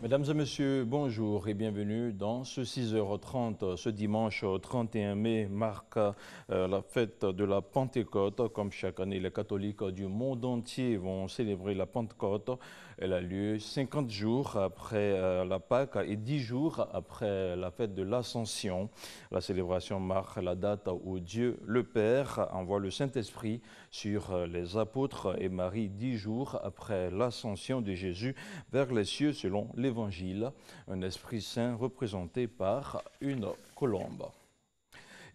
Mesdames et messieurs, bonjour et bienvenue dans ce 6h30. Ce dimanche 31 mai marque la fête de la Pentecôte. Comme chaque année, les catholiques du monde entier vont célébrer la Pentecôte. Elle a lieu 50 jours après la Pâque et 10 jours après la fête de l'Ascension. La célébration marque la date où Dieu le Père envoie le Saint-Esprit sur les apôtres et Marie 10 jours après l'Ascension de Jésus vers les cieux selon l'Évangile, un Esprit Saint représenté par une colombe.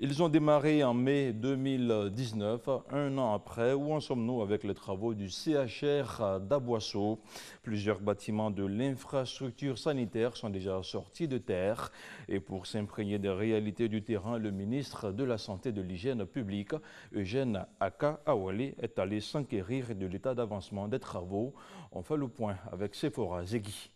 Ils ont démarré en mai 2019, un an après. Où en sommes-nous avec les travaux du CHR d'Aboisseau? Plusieurs bâtiments de l'infrastructure sanitaire sont déjà sortis de terre. Et pour s'imprégner des réalités du terrain, le ministre de la Santé et de l'Hygiène publique, Eugène Aka-Awale, est allé s'enquérir de l'état d'avancement des travaux. On fait le point avec Sephora Zegui.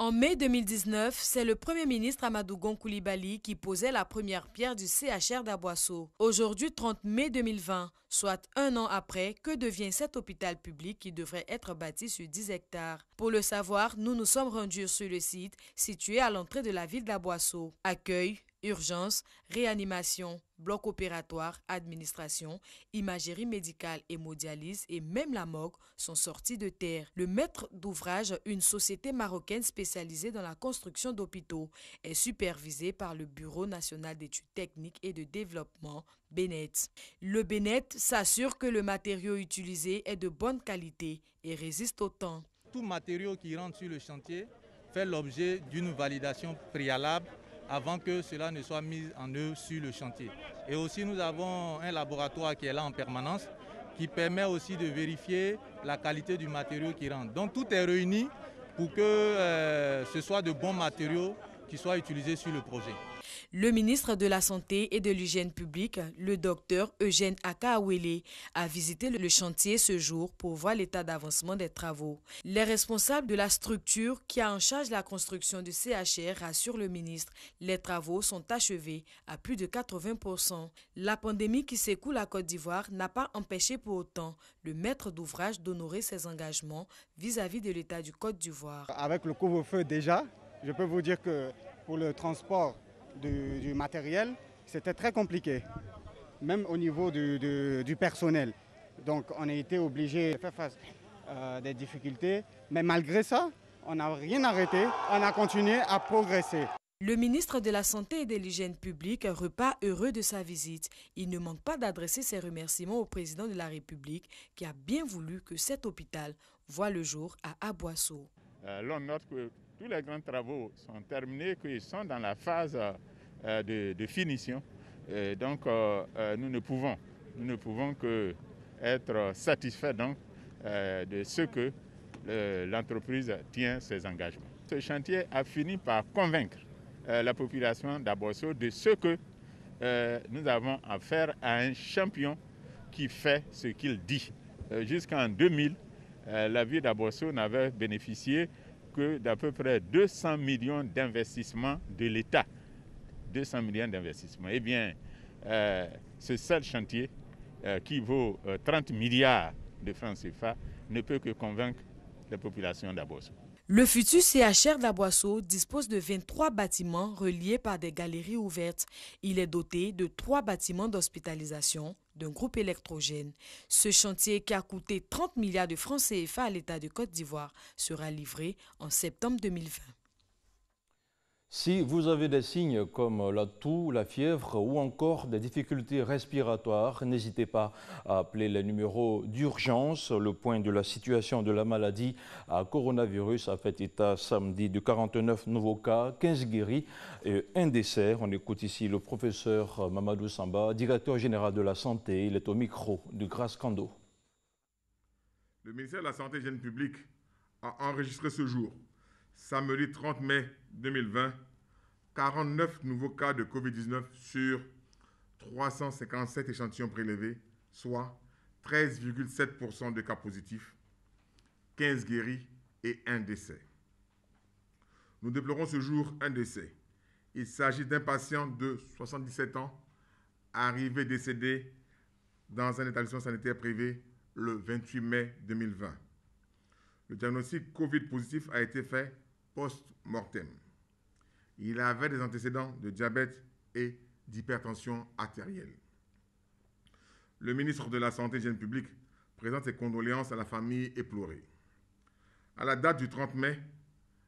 En mai 2019, c'est le Premier ministre Amadou Gon Coulibaly qui posait la première pierre du CHR d'Aboisseau. Aujourd'hui, 30 mai 2020, soit un an après, que devient cet hôpital public qui devrait être bâti sur 10 hectares? Pour le savoir, nous nous sommes rendus sur le site situé à l'entrée de la ville d'Aboisseau. Accueil, urgence, réanimation, bloc opératoire, administration, imagerie médicale, hémodialyse et même la morgue sont sortis de terre. Le maître d'ouvrage, une société marocaine spécialisée dans la construction d'hôpitaux, est supervisé par le Bureau national d'études techniques et de développement, BNET. Le BNET s'assure que le matériau utilisé est de bonne qualité et résiste au temps. Tout matériau qui rentre sur le chantier fait l'objet d'une validation préalable avant que cela ne soit mis en œuvre sur le chantier. Et aussi nous avons un laboratoire qui est là en permanence qui permet aussi de vérifier la qualité du matériau qui rentre. Donc tout est réuni pour que ce soit de bons matériaux qui soient utilisés sur le projet. Le ministre de la Santé et de l'Hygiène publique, le docteur Eugène Aka-Awale, a visité le chantier ce jour pour voir l'état d'avancement des travaux. Les responsables de la structure qui a en charge la construction du CHR rassurent le ministre. Les travaux sont achevés à plus de 80%. La pandémie qui secoue la Côte d'Ivoire n'a pas empêché pour autant le maître d'ouvrage d'honorer ses engagements vis-à-vis de l'État du Côte d'Ivoire. Avec le couvre-feu déjà, je peux vous dire que pour le transport du matériel, c'était très compliqué, même au niveau du personnel. Donc on a été obligé de faire face à des difficultés, mais malgré ça, on n'a rien arrêté, on a continué à progresser. Le ministre de la Santé et de l'Hygiène publique repart heureux de sa visite. Il ne manque pas d'adresser ses remerciements au président de la République qui a bien voulu que cet hôpital voie le jour à Aboisseau. L'on note que tous les grands travaux sont terminés, qu'ils sont dans la phase de finition. Et donc nous ne pouvons que être satisfaits donc, de ce que l'entreprise tient ses engagements. Ce chantier a fini par convaincre la population d'Aboisseau de ce que nous avons affaire à un champion qui fait ce qu'il dit. Jusqu'en 2000, la ville d'Aboisseau n'avait bénéficié que d'à peu près 200 millions d'investissements de l'État. 200 millions d'investissements. Eh bien, ce seul chantier qui vaut 30 milliards de francs CFA ne peut que convaincre la population d'Aboisseau. Le futur CHR d'Aboisseau dispose de 23 bâtiments reliés par des galeries ouvertes. Il est doté de 3 bâtiments d'hospitalisation, d'un groupe électrogène. Ce chantier qui a coûté 30 milliards de francs CFA à l'État de Côte d'Ivoire sera livré en septembre 2020. Si vous avez des signes comme la toux, la fièvre ou encore des difficultés respiratoires, n'hésitez pas à appeler les numéros d'urgence. Le point de la situation de la maladie à coronavirus a fait état samedi de 49 nouveaux cas, 15 guéris et un décès. On écoute ici le professeur Mamadou Samba, directeur général de la santé. Il est au micro de Grace Kando. Le ministère de la Santé et de l'Hygiène publique a enregistré ce jour, samedi 30 mai 2020, 49 nouveaux cas de Covid-19 sur 357 échantillons prélevés, soit 13,7% de cas positifs, 15 guéris et un décès. Nous déplorons ce jour un décès. Il s'agit d'un patient de 77 ans, arrivé décédé dans un établissement sanitaire privé le 28 mai 2020. le diagnostic Covid positif a été fait post-mortem. Il avait des antécédents de diabète et d'hypertension artérielle. Le ministre de la Santé et de l'Hygiène publique présente ses condoléances à la famille éplorée. À la date du 30 mai,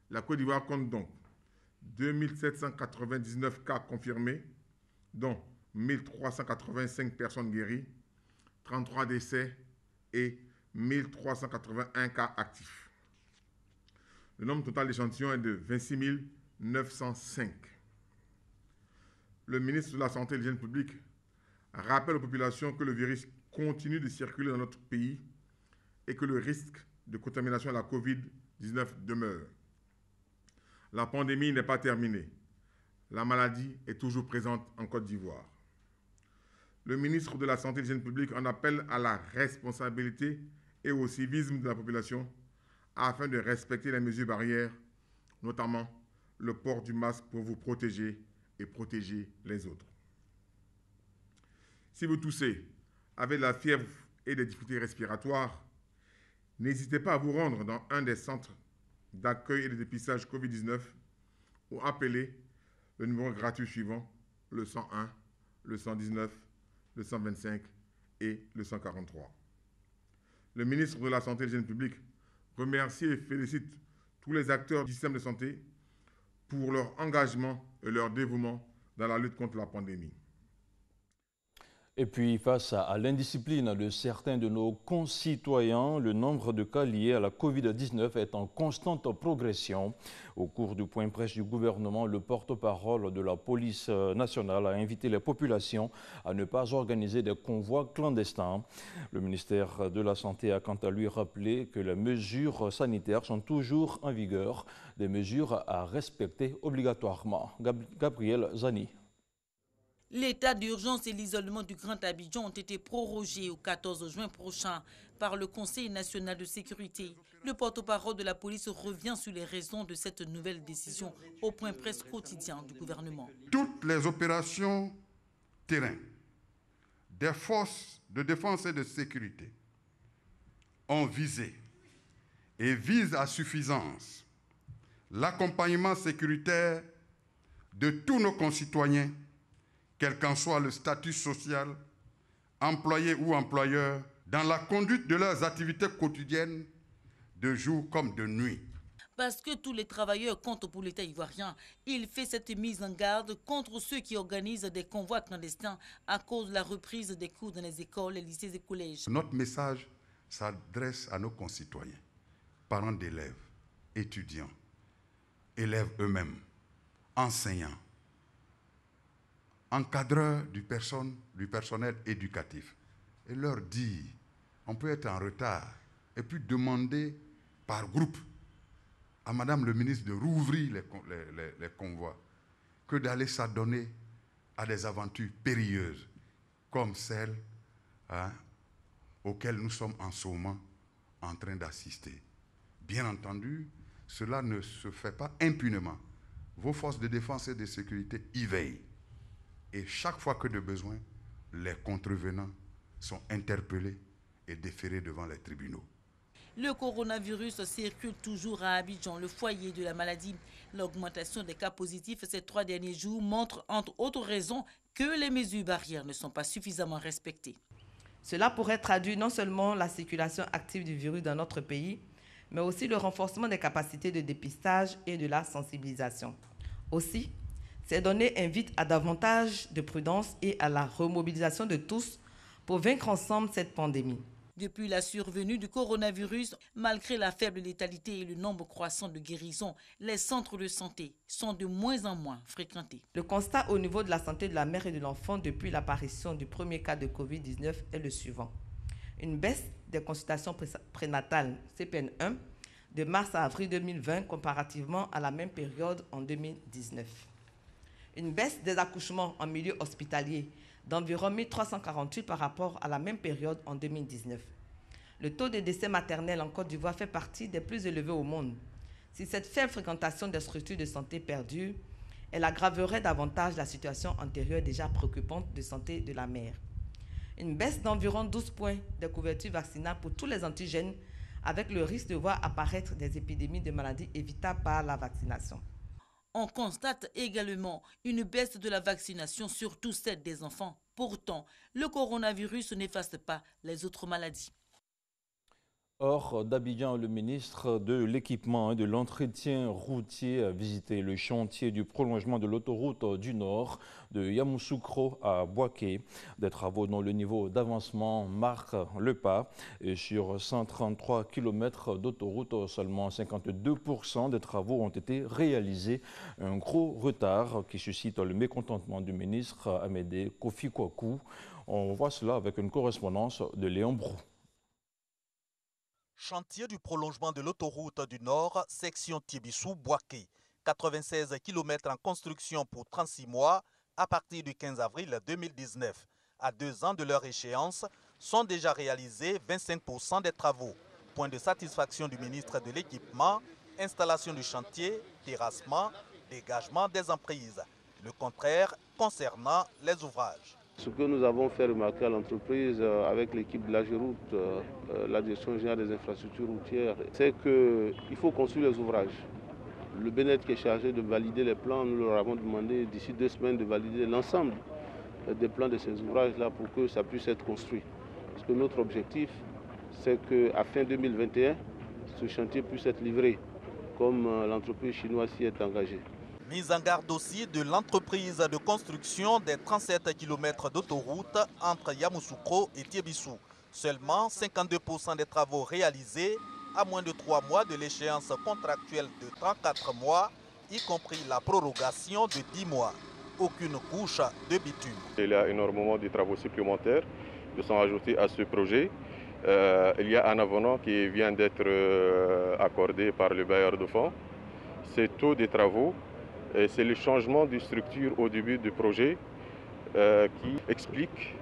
la Côte d'Ivoire compte donc 2799 cas confirmés, dont 1385 personnes guéries, 33 décès et 1381 cas actifs. Le nombre total d'échantillons est de 26 905. Le ministre de la Santé et de l'Hygiène publique rappelle aux populations que le virus continue de circuler dans notre pays et que le risque de contamination à la COVID-19 demeure. La pandémie n'est pas terminée. La maladie est toujours présente en Côte d'Ivoire. Le ministre de la Santé et de l'Hygiène publique en appelle à la responsabilité et au civisme de la population afin de respecter les mesures barrières, notamment le port du masque pour vous protéger et protéger les autres. Si vous toussez, avez de la fièvre et des difficultés respiratoires, n'hésitez pas à vous rendre dans un des centres d'accueil et de dépistage Covid-19 ou appelez le numéro gratuit suivant, le 101, le 119, le 125 et le 143. Le ministre de la Santé et de l'Hygiène publique remercie et félicite tous les acteurs du système de santé pour leur engagement et leur dévouement dans la lutte contre la pandémie. Et puis, face à l'indiscipline de certains de nos concitoyens, le nombre de cas liés à la Covid-19 est en constante progression. Au cours du point presse du gouvernement, le porte-parole de la police nationale a invité les populations à ne pas organiser des convois clandestins. Le ministère de la Santé a quant à lui rappelé que les mesures sanitaires sont toujours en vigueur, des mesures à respecter obligatoirement. Gabriel Zani. L'état d'urgence et l'isolement du Grand Abidjan ont été prorogés au 14 juin prochain par le Conseil national de sécurité. Le porte-parole de la police revient sur les raisons de cette nouvelle décision au point presse quotidien du gouvernement. Toutes les opérations terrain des forces de défense et de sécurité ont visé et visent à suffisance l'accompagnement sécuritaire de tous nos concitoyens, quel qu'en soit le statut social, employé ou employeur, dans la conduite de leurs activités quotidiennes, de jour comme de nuit. Parce que tous les travailleurs comptent pour l'État ivoirien, il fait cette mise en garde contre ceux qui organisent des convois clandestins à cause de la reprise des cours dans les écoles, les lycées et collèges. Notre message s'adresse à nos concitoyens, parents d'élèves, étudiants, élèves eux-mêmes, enseignants, encadreurs du personnel éducatif, et leur dire, on peut être en retard, et puis demander par groupe à Madame le ministre de rouvrir les convois, que d'aller s'adonner à des aventures périlleuses, comme celles auxquelles nous sommes en ce moment en train d'assister. Bien entendu, cela ne se fait pas impunément. Vos forces de défense et de sécurité y veillent. Et chaque fois que de besoin, les contrevenants sont interpellés et déférés devant les tribunaux. Le coronavirus circule toujours à Abidjan, le foyer de la maladie. L'augmentation des cas positifs ces 3 derniers jours montre, entre autres raisons, que les mesures barrières ne sont pas suffisamment respectées. Cela pourrait traduire non seulement la circulation active du virus dans notre pays, mais aussi le renforcement des capacités de dépistage et de la sensibilisation. Aussi, ces données invitent à davantage de prudence et à la remobilisation de tous pour vaincre ensemble cette pandémie. Depuis la survenue du coronavirus, malgré la faible létalité et le nombre croissant de guérisons, les centres de santé sont de moins en moins fréquentés. Le constat au niveau de la santé de la mère et de l'enfant depuis l'apparition du premier cas de Covid-19 est le suivant. Une baisse des consultations prénatales CPN1 de mars à avril 2020 comparativement à la même période en 2019. Une baisse des accouchements en milieu hospitalier d'environ 1348 par rapport à la même période en 2019. Le taux de décès maternels en Côte d'Ivoire fait partie des plus élevés au monde. Si cette faible fréquentation des structures de santé perdure, elle aggraverait davantage la situation antérieure déjà préoccupante de santé de la mère. Une baisse d'environ 12 points de couverture vaccinale pour tous les antigènes avec le risque de voir apparaître des épidémies de maladies évitables par la vaccination. On constate également une baisse de la vaccination, surtout celle des enfants. Pourtant, le coronavirus n'efface pas les autres maladies. Hors d'Abidjan, le ministre de l'Équipement et de l'Entretien routier a visité le chantier du prolongement de l'autoroute du Nord de Yamoussoukro à Bouaké. Des travaux dont le niveau d'avancement marque le pas. Et sur 133 km d'autoroute, seulement 52% des travaux ont été réalisés. Un gros retard qui suscite le mécontentement du ministre Amédée Kofi Kwaku. On voit cela avec une correspondance de Léon Brou. Chantier du prolongement de l'autoroute du Nord, section Tiébissou-Bouaké. 96 km en construction pour 36 mois à partir du 15 avril 2019. À 2 ans de leur échéance, sont déjà réalisés 25% des travaux. Point de satisfaction du ministre de l'Équipement, installation du chantier, terrassement, dégagement des emprises. Le contraire concernant les ouvrages. Ce que nous avons fait remarquer à l'entreprise avec l'équipe de l'AGEROUTE, la direction générale des infrastructures routières, c'est qu'il faut construire les ouvrages. Le BNET qui est chargé de valider les plans, nous leur avons demandé d'ici 2 semaines de valider l'ensemble des plans de ces ouvrages-là pour que ça puisse être construit. Parce que notre objectif, c'est qu'à fin 2021, ce chantier puisse être livré, comme l'entreprise chinoise s'y est engagée. Mise en garde aussi de l'entreprise de construction des 37 km d'autoroute entre Yamoussoukro et Tiébissou. Seulement 52% des travaux réalisés à moins de 3 mois de l'échéance contractuelle de 34 mois, y compris la prorogation de 10 mois. Aucune couche de bitume. Il y a énormément de travaux supplémentaires qui sont ajoutés à ce projet. Il y a un avenant qui vient d'être accordé par le bailleur de fonds. C'est tous des travaux. C'est le changement de structure au début du projet qui explique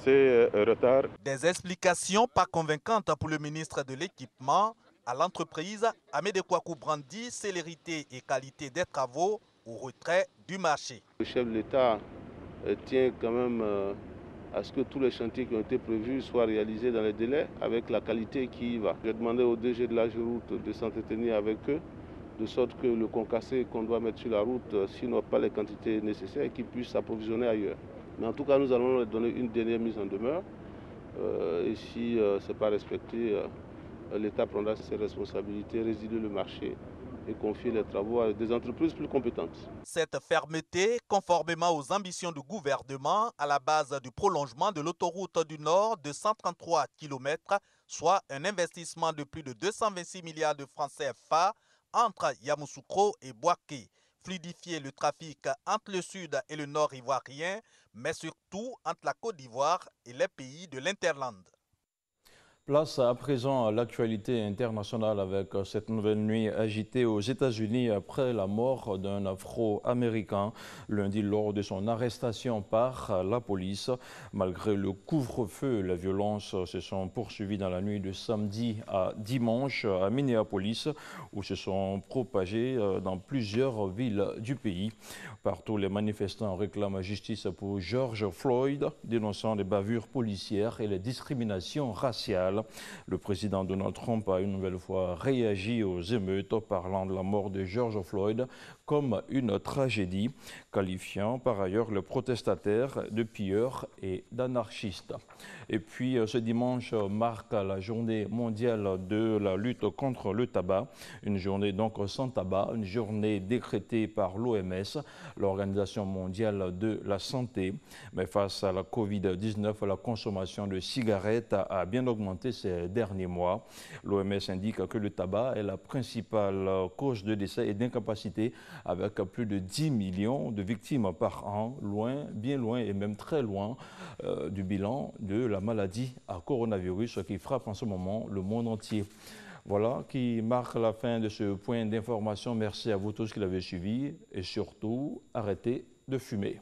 ces retards. Des explications pas convaincantes pour le ministre de l'Équipement. À l'entreprise, Amédée Kwaku brandit célérité et qualité des travaux au retrait du marché. Le chef de l'État tient quand même à ce que tous les chantiers qui ont été prévus soient réalisés dans les délais avec la qualité qui y va. J'ai demandé au DG de l'AGEROUTE de s'entretenir avec eux, de sorte que le concassé qu'on doit mettre sur la route, s'ils n'ont pas les quantités nécessaires, qu'ils puissent s'approvisionner ailleurs. Mais en tout cas, nous allons leur donner une dernière mise en demeure. Et si ce n'est pas respecté, l'État prendra ses responsabilités, résilier le marché et confier les travaux à des entreprises plus compétentes. Cette fermeté, conformément aux ambitions du gouvernement, à la base du prolongement de l'autoroute du Nord de 133 km, soit un investissement de plus de 226 milliards de francs CFA, entre Yamoussoukro et Bouaké, fluidifier le trafic entre le sud et le nord ivoirien, mais surtout entre la Côte d'Ivoire et les pays de l'Interland. Place à présent à l'actualité internationale avec cette nouvelle nuit agitée aux États-Unis après la mort d'un Afro-Américain lundi lors de son arrestation par la police. Malgré le couvre-feu, les violences se sont poursuivies dans la nuit de samedi à dimanche à Minneapolis où se sont propagées dans plusieurs villes du pays. Partout, les manifestants réclament justice pour George Floyd, dénonçant les bavures policières et les discriminations raciales. Le président Donald Trump a une nouvelle fois réagi aux émeutes, parlant de la mort de George Floyd comme une tragédie, qualifiant par ailleurs les protestataires de pilleurs et d'anarchistes. Et puis ce dimanche marque la journée mondiale de la lutte contre le tabac, une journée donc sans tabac, une journée décrétée par l'OMS, l'Organisation mondiale de la santé. Mais face à la Covid-19, la consommation de cigarettes a bien augmenté ces derniers mois. L'OMS indique que le tabac est la principale cause de décès et d'incapacité, avec plus de 10 millions de victimes par an, loin, bien loin et même très loin du bilan de la maladie à coronavirus qui frappe en ce moment le monde entier. Voilà qui marque la fin de ce point d'information. Merci à vous tous qui l'avez suivi et surtout, arrêtez de fumer.